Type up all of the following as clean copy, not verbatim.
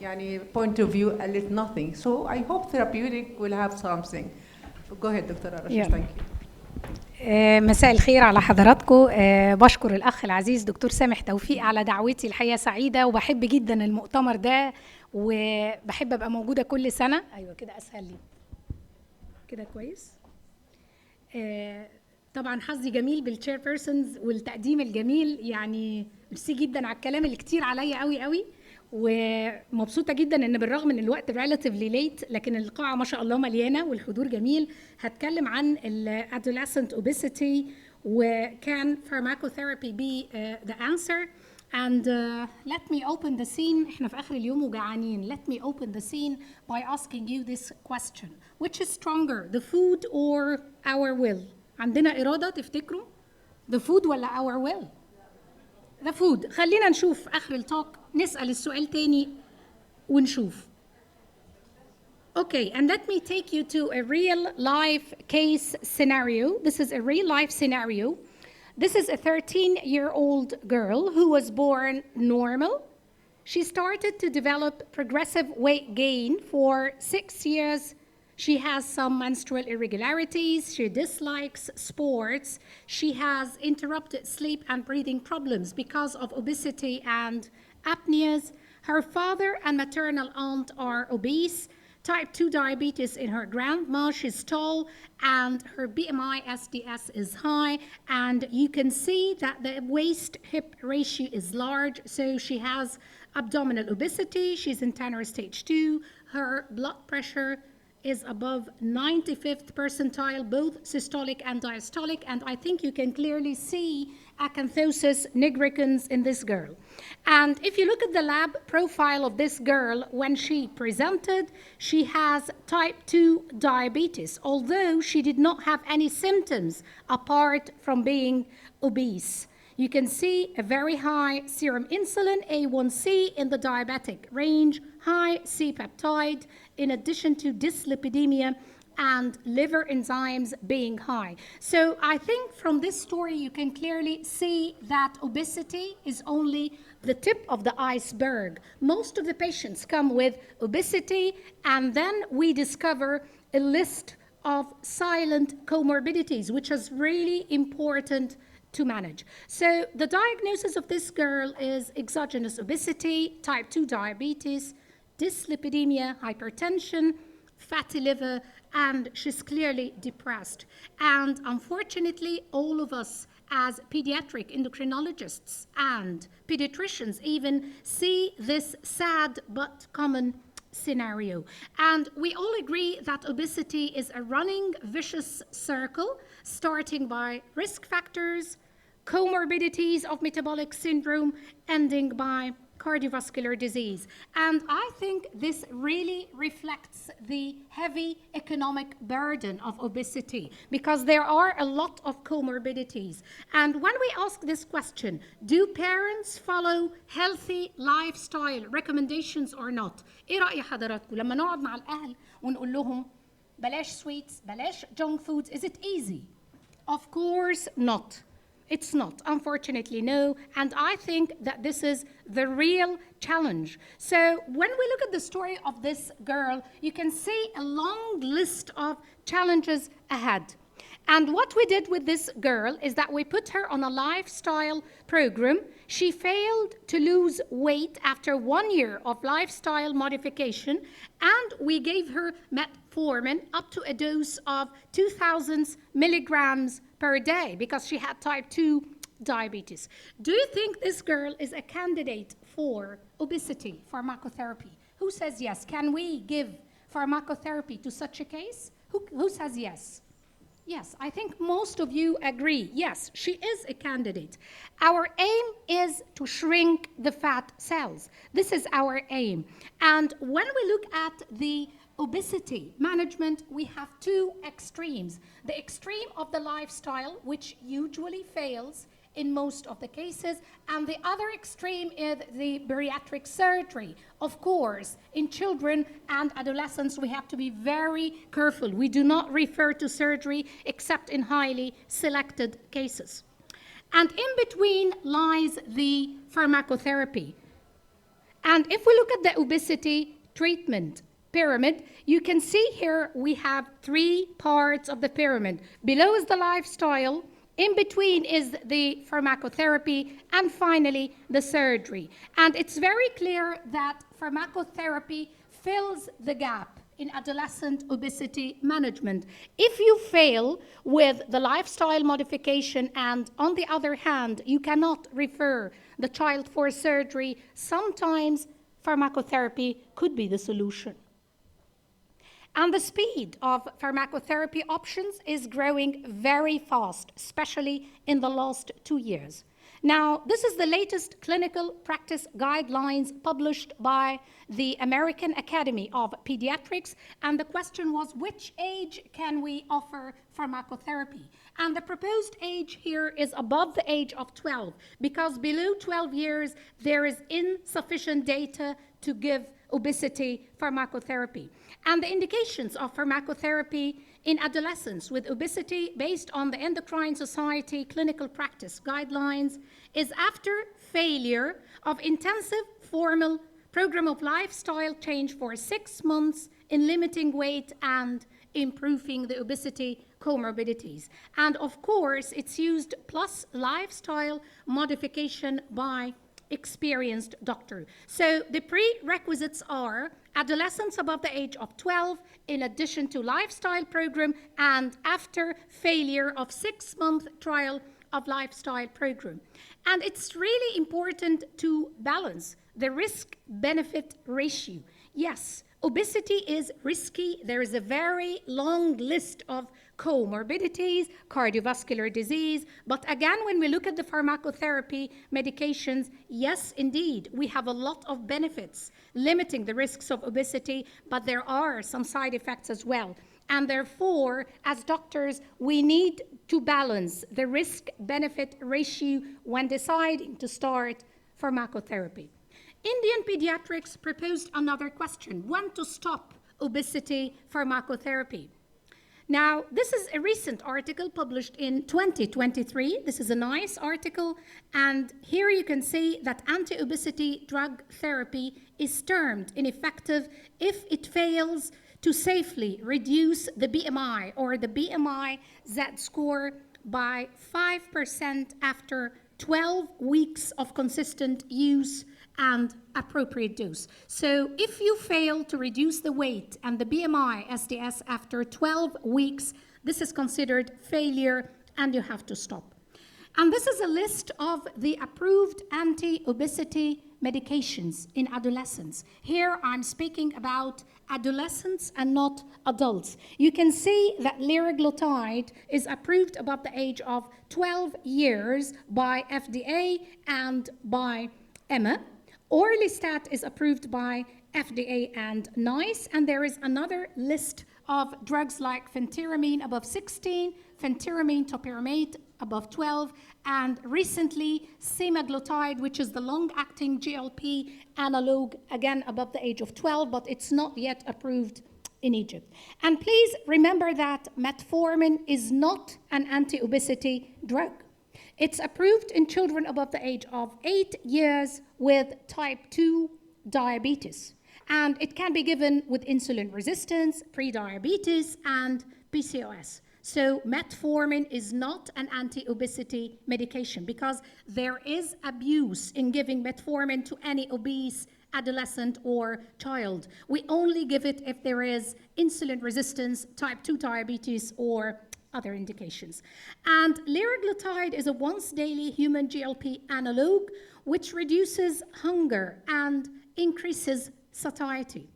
يعني point of view قالت nothing. So I hope therapeutic will have something. Go ahead دكتورة رشا. Thank you. مساء الخير على حضراتكم. بشكر الأخ العزيز دكتور سامح توفيق على دعوتي. الحقيقة سعيدة وبحب جدا المؤتمر ده وبحب أبقى موجودة كل سنة. أيوة كده أسهل لي كده كويس. طبعا حظي جميل بالتشير بيرسونز والتقديم الجميل، يعني ميرسي جدا على الكلام اللي كتير عليا قوي قوي، ومبسوطه جدا ان بالرغم من الوقت ريلاتيفلي ليت لكن القاعه ما شاء الله مليانه والحضور جميل. هتكلم عن Adolescent obesity وكان Pharmacotherapy be the answer. And let me open the scene. احنا في اخر اليوم وجعانين. Let me open the scene by asking you this question: which is stronger, the food or our will? عندنا إرادة تفتكروا؟ the food ولا our will؟ the food. خلينا نشوف آخر التوك، نسأل السؤال تاني ونشوف. Okay, and let me take you to a real life case scenario. This is a real life scenario. This is a 13-year-old girl who was born normal. She started to develop progressive weight gain for 6 years. She has some menstrual irregularities. She dislikes sports. She has interrupted sleep and breathing problems because of obesity and apneas. Her father and maternal aunt are obese. Type 2 diabetes in her grandma. She's tall and her BMI SDS is high. And you can see that the waist-hip ratio is large. So she has abdominal obesity. She's in tenor stage 2. Her blood pressure is above 95th percentile, both systolic and diastolic, and I think you can clearly see acanthosis nigricans in this girl. And if you look at the lab profile of this girl, when she presented, she has type 2 diabetes, although she did not have any symptoms apart from being obese. You can see a very high serum insulin, A1C in the diabetic range, high C-peptide, in addition to dyslipidemia and liver enzymes being high. So I think from this story you can clearly see that obesity is only the tip of the iceberg. Most of the patients come with obesity, and then we discover a list of silent comorbidities, which is really important to manage. So the diagnosis of this girl is exogenous obesity, type 2 diabetes, dyslipidemia, hypertension, fatty liver, and she's clearly depressed. And unfortunately, all of us as pediatric endocrinologists and pediatricians even see this sad but common scenario. And we all agree that obesity is a running vicious circle, starting by risk factors, comorbidities of metabolic syndrome, ending by cardiovascular disease. And I think this really reflects the heavy economic burden of obesity, because there are a lot of comorbidities. And when we ask this question, do parents follow healthy lifestyle recommendations or not? ايه رأي حضراتكم لما نقعد مع الأهل ونقول لهم بلاش sweets, بلاش junk foods? Is it easy? Of course not. It's not, unfortunately, no. And I think that this is the real challenge. So when we look at the story of this girl, you can see a long list of challenges ahead. And what we did with this girl is that we put her on a lifestyle program. She failed to lose weight after 1 year of lifestyle modification, and we gave her metformin up to a dose of 2,000 milligrams per day because she had type 2 diabetes. Do you think this girl is a candidate for obesity pharmacotherapy? Who says yes? Can we give pharmacotherapy to such a case? Who says yes? Yes, I think most of you agree. Yes, she is a candidate. Our aim is to shrink the fat cells. This is our aim. And when we look at the obesity management, we have two extremes. The extreme of the lifestyle, which usually fails in most of the cases, and the other extreme is the bariatric surgery. Of course, in children and adolescents, we have to be very careful. We do not refer to surgery except in highly selected cases. And in between lies the pharmacotherapy. And if we look at the obesity treatment pyramid, you can see here we have 3 parts of the pyramid. Below is the lifestyle, in between is the pharmacotherapy, and finally the surgery. And it's very clear that pharmacotherapy fills the gap in adolescent obesity management. If you fail with the lifestyle modification and on the other hand, you cannot refer the child for surgery, sometimes pharmacotherapy could be the solution. And the speed of pharmacotherapy options is growing very fast, especially in the last 2 years. Now, this is the latest clinical practice guidelines published by the American Academy of Pediatrics, and the question was, which age can we offer pharmacotherapy? And the proposed age here is above the age of 12, because below 12 years, there is insufficient data to give obesity pharmacotherapy. And the indications of pharmacotherapy in adolescents with obesity based on the Endocrine Society clinical practice guidelines is after failure of intensive formal program of lifestyle change for 6 months in limiting weight and improving the obesity comorbidities. And of course, it's used plus lifestyle modification by experienced doctor. So the prerequisites are adolescents above the age of 12, in addition to lifestyle program, and after failure of 6-month trial of lifestyle program. And it's really important to balance the risk-benefit ratio. Yes, obesity is risky. There is a very long list of comorbidities, cardiovascular disease. But again, when we look at the pharmacotherapy medications, yes, indeed, we have a lot of benefits limiting the risks of obesity, but there are some side effects as well. And therefore, as doctors, we need to balance the risk-benefit ratio when deciding to start pharmacotherapy. Indian Pediatrics proposed another question: when to stop obesity pharmacotherapy? Now, this is a recent article published in 2023. This is a nice article, and here you can see that anti-obesity drug therapy is termed ineffective if it fails to safely reduce the BMI or the BMI Z-score by 5% after 12 weeks of consistent use and appropriate dose. So if you fail to reduce the weight and the BMI SDS after 12 weeks, this is considered failure and you have to stop. And this is a list of the approved anti-obesity medications in adolescents. Here I'm speaking about adolescents and not adults. You can see that liraglutide is approved above the age of 12 years by FDA and by EMA. Orlistat is approved by FDA and NICE, and there is another list of drugs like phentermine above 16, phentermine topiramate above 12, and recently semaglutide, which is the long-acting GLP analog, again above the age of 12, but it's not yet approved in Egypt. And please remember that metformin is not an anti-obesity drug. It's approved in children above the age of 8 years with type 2 diabetes. And it can be given with insulin resistance, prediabetes, and PCOS. So metformin is not an anti-obesity medication because there is abuse in giving metformin to any obese adolescent or child. We only give it if there is insulin resistance, type 2 diabetes, or other indications. And liraglutide is a once-daily human GLP analog which reduces hunger and increases satiety.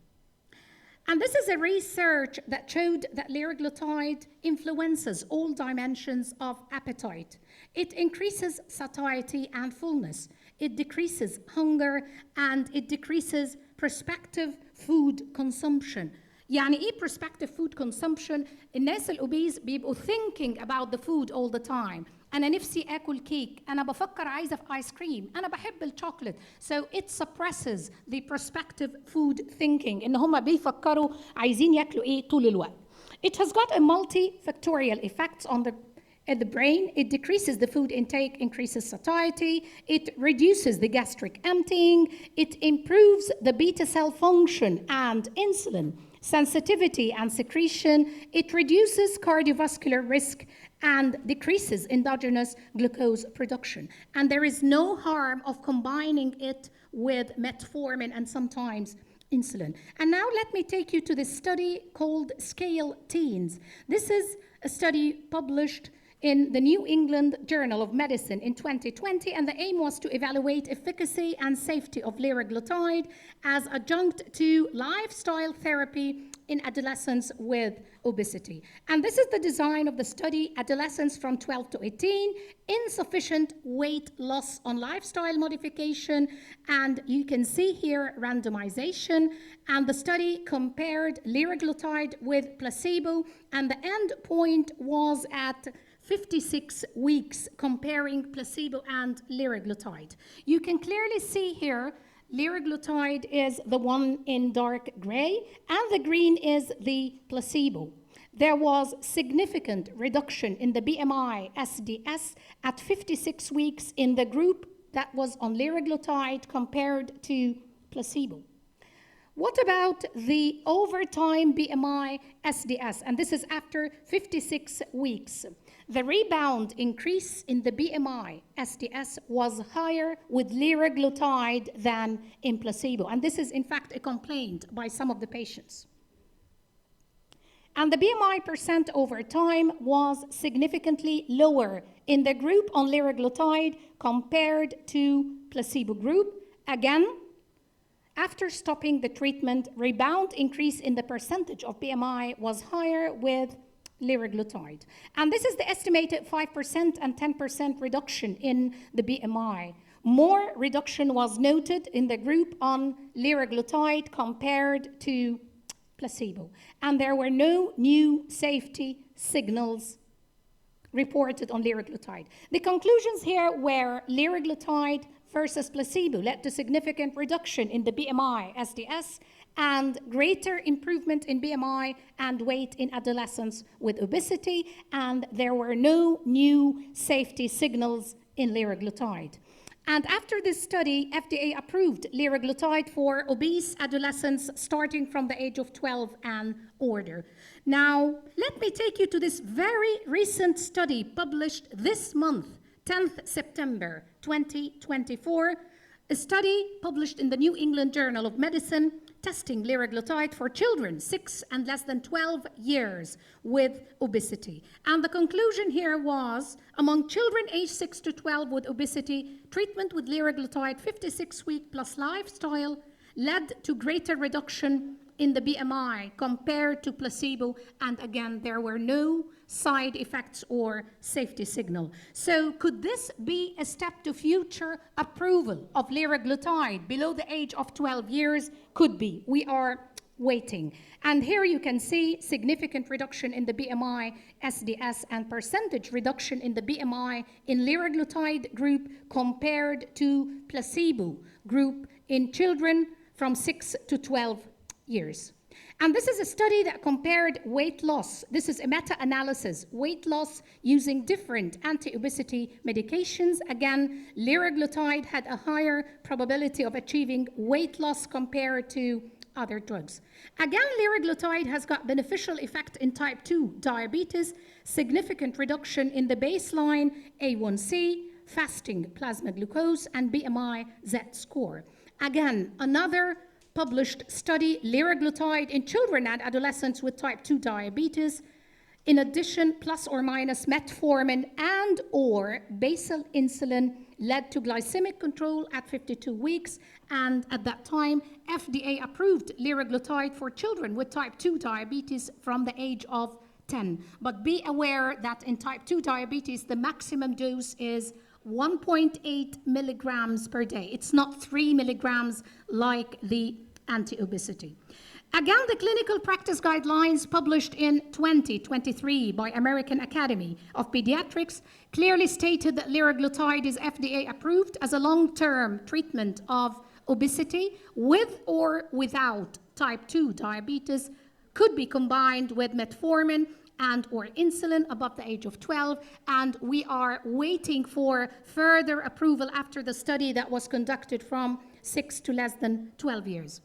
And this is a research that showed that liraglutide influences all dimensions of appetite. It increases satiety and fullness. It decreases hunger and it decreases prospective food consumption. يعني ايه prospective food consumption؟ الناس الأوبيز بيبقوا thinking about the food all the time. أنا نفسي آكل كيك، أنا بفكر عايزة في آيس كريم، أنا بحب الشوكولات. So it suppresses the prospective food thinking، إن هم بيفكروا عايزين ياكلوا إيه طول الوقت. It has got a multifactorial effects on the at the brain. It decreases the food intake, increases satiety. It reduces the gastric emptying. It improves the beta cell function and insulin sensitivity and secretion. It reduces cardiovascular risk and decreases endogenous glucose production. And there is no harm of combining it with metformin and sometimes insulin. And now let me take you to this study called Scale Teens. This is a study published in the New England Journal of Medicine in 2020, and the aim was to evaluate efficacy and safety of liraglutide as adjunct to lifestyle therapy in adolescents with obesity. And this is the design of the study: adolescents from 12 to 18, insufficient weight loss on lifestyle modification, and you can see here randomization, and the study compared liraglutide with placebo, and the end point was at 56 weeks comparing placebo and liraglutide. You can clearly see here liraglutide is the one in dark gray, and the green is the placebo. There was significant reduction in the BMI SDS at 56 weeks in the group that was on liraglutide compared to placebo. What about the overtime BMI SDS? And this is after 56 weeks. The rebound increase in the BMI SDS was higher with liraglutide than in placebo. And this is, in fact, a complaint by some of the patients. And the BMI percent over time was significantly lower in the group on liraglutide compared to placebo group. Again, after stopping the treatment, rebound increase in the percentage of BMI was higher with liraglutide. And this is the estimated 5% and 10% reduction in the BMI. More reduction was noted in the group on liraglutide compared to placebo. And there were no new safety signals reported on liraglutide. The conclusions here were liraglutide versus placebo led to significant reduction in the BMI SDS and greater improvement in BMI and weight in adolescents with obesity, and there were no new safety signals in liraglutide. And after this study, FDA approved liraglutide for obese adolescents starting from the age of 12 and older. Now, let me take you to this very recent study published this month, 10th September 2024, a study published in the New England Journal of Medicine testing liraglutide for children 6 and less than 12 years with obesity. And the conclusion here was, among children aged 6 to 12 with obesity, treatment with liraglutide 56-week plus lifestyle led to greater reduction in the BMI compared to placebo, and again, there were no side effects or safety signal. So could this be a step to future approval of liraglutide below the age of 12 years? Could be. We are waiting. And here you can see significant reduction in the BMI SDS and percentage reduction in the BMI in liraglutide group compared to placebo group in children from 6 to 12 years. And this is a study that compared weight loss. This is a meta-analysis, weight loss using different anti-obesity medications. Again, liraglutide had a higher probability of achieving weight loss compared to other drugs. Again, liraglutide has got beneficial effect in type 2 diabetes, significant reduction in the baseline A1C, fasting plasma glucose, and BMI Z-score. Again, another published study, liraglutide in children and adolescents with type 2 diabetes. In addition, plus or minus metformin and or basal insulin led to glycemic control at 52 weeks. And at that time, FDA approved liraglutide for children with type 2 diabetes from the age of 10. But be aware that in type 2 diabetes, the maximum dose is 1.8 milligrams per day. It's not 3 milligrams like the anti-obesity. Again, the clinical practice guidelines published in 2023 by American Academy of Pediatrics clearly stated that liraglutide is FDA approved as a long-term treatment of obesity with or without type 2 diabetes, could be combined with metformin and or insulin above the age of 12, and we are waiting for further approval after the study that was conducted from 6 to less than 12 years.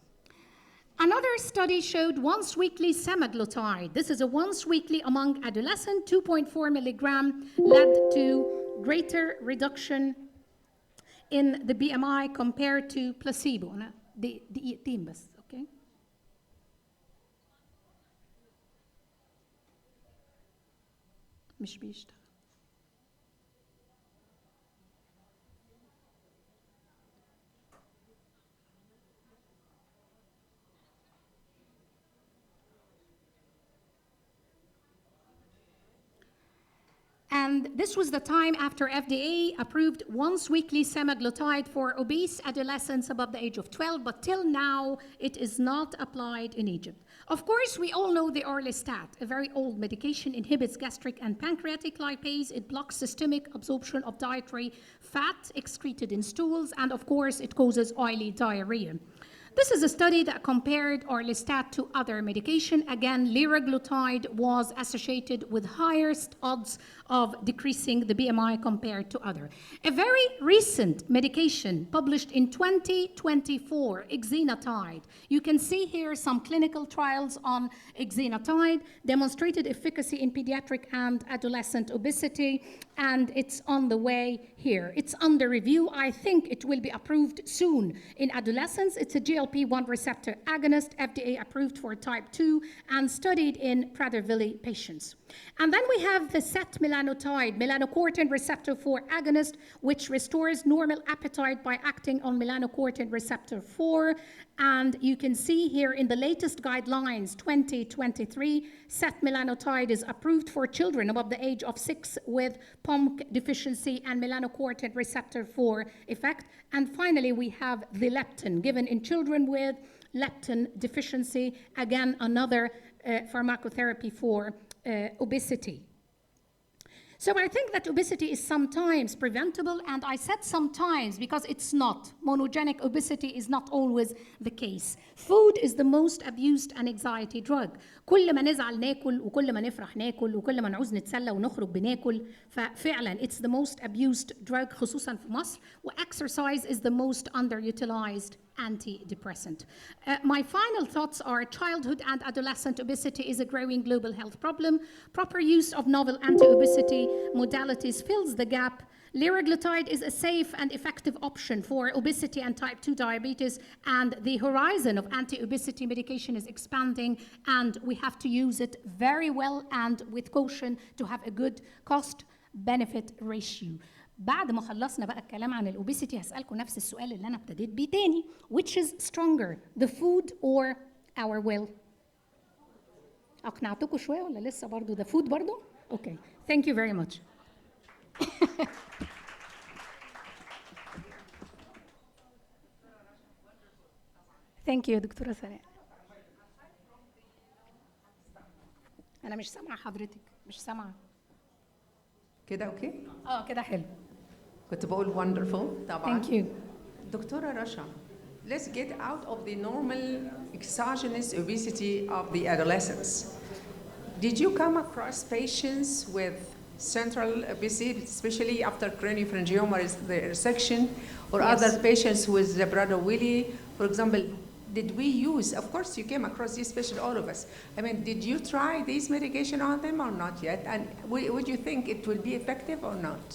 Another study showed once weekly semaglutide. This is a once weekly among adolescent, 2.4 milligram, led to greater reduction in the BMI compared to placebo. أنا دقيقتين بس، okay? مش بيشتغل. And this was the time after FDA approved once weekly semaglutide for obese adolescents above the age of 12, but till now it is not applied in Egypt. Of course, we all know the orlistat, a very old medication, inhibits gastric and pancreatic lipase. It blocks systemic absorption of dietary fat excreted in stools, and of course, it causes oily diarrhea. This is a study that compared orlistat to other medication. Again, liraglutide was associated with highest odds of decreasing the BMI compared to other. A very recent medication published in 2024, exenatide. You can see here some clinical trials on exenatide, demonstrated efficacy in pediatric and adolescent obesity, and it's on the way here. It's under review. I think it will be approved soon in adolescents. It's a GLP-1 receptor agonist, FDA approved for type 2, and studied in Prader-Willi patients. And then we have the setmelanotide, melanocortin receptor 4 agonist, which restores normal appetite by acting on melanocortin receptor 4. And you can see here in the latest guidelines, 2023, setmelanotide is approved for children above the age of 6 with POMC deficiency and melanocortin receptor 4 effect. And finally, we have the leptin, given in children with leptin deficiency, again, another pharmacotherapy for obesity. So I think that obesity is sometimes preventable, and I said sometimes because it's not. Monogenic obesity is not always the case. Food is the most abused and anxiety drug. كل ما نزعل ناكل وكل ما نفرح ناكل وكل ما نعوز نتسلى ونخرج بناكل، ففعلا it's the most abused drug خصوصا في مصر. Exercise is the most underutilized antidepressant. My final thoughts are childhood and adolescent obesity is a growing global health problem. Proper use of novel anti-obesity modalities fills the gap. Liraglutide is a safe and effective option for obesity and type 2 diabetes, and the horizon of anti-obesity medication is expanding, and we have to use it very well and with caution to have a good cost-benefit ratio. بعد ما خلصنا بقى الكلام عن الأوبيسيتي هسألكم نفس السؤال اللي أنا ابتديت بيه تاني, which is stronger, the food or our will? أقنعتكم شوية ولا لسه برضو the food برضو؟ Okay, thank you very much. Thank you دكتورة سناء. أنا مش سامعة حضرتك, مش سامعة. كده اوكي؟ كده حلو. كنت بقول wonderful طبعا. Thank you. دكتورة رشا, let's get out of the normal exogenous obesity of the adolescents. Did you come across patients with central obesity, especially after craniopharyngioma resection, or Yes. other patients with the Prader-Willi, for example? Did we use, of course you came across these patients, all of us. I mean, did you try these medication on them or not yet? And would you think it will be effective or not?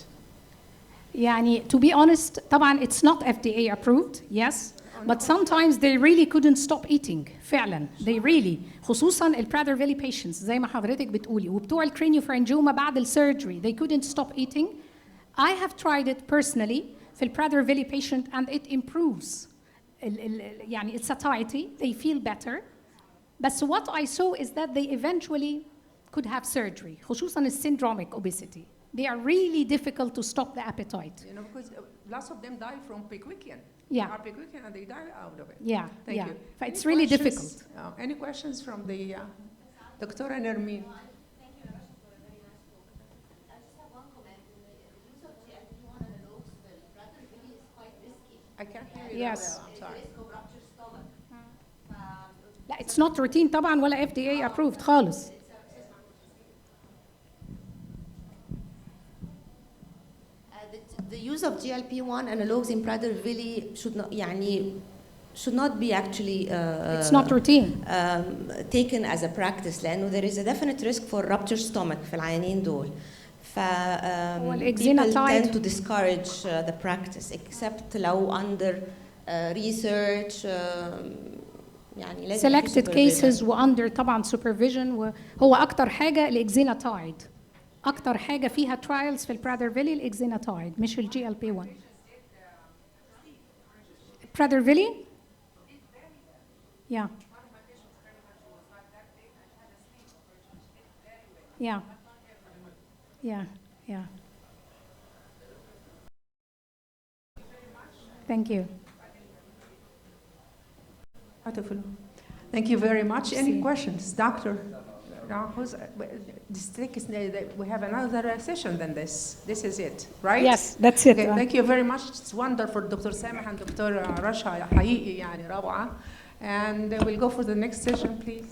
يعني to be honest, طبعا it's not FDA approved, yes, but sometimes they really couldn't stop eating. فعلا, they really, خصوصا ال Prader-Willi patients زي ما حضرتك بتقولي, وبتوع ال craniopharyngioma بعد ال surgery, they couldn't stop eating. I have tried it personally في ال Prader-Willi patient and it improves. يعني it's satiety, they feel better. But what I saw is that they eventually could have surgery, خصوصا ال syndromic obesity. They are really difficult to stop the appetite. You know, because lots of them die from Pickwickian. Yeah. They are Pickwickian and they die out of it. Yeah, Thank yeah. you. But it's Any really questions? difficult. Any questions from the Dr. Nermin? I can't hear you. Yes. I'm sorry. لا, it's not routine طبعا ولا FDA approved خالص. of GLP-1 analogs in Prader-Willi should not be actually It's not routine. taken as a practice لأنه there is a definite risk for rupture stomach في العيانين دول. People tend to discourage the practice except لو under research يعني لازم selected cases وunder طبعا supervision. وهو أكتر حاجة الإكزيناتايد، أكتر حاجة فيها trials في البرادرفيلي الإكزيناتايد مش الجي ال بي 1. برادرفيلي؟ Yeah. Yeah. Yeah. Yeah. Thank you. Wonderful. Thank you very much. Any questions, Doctor? We have another session than this. This is it, right? Yes, that's it. Okay, thank you very much. It's wonderful, Dr. Samah and Dr. Rasha. حقيقي يعني روعة. And we'll go for the next session, please.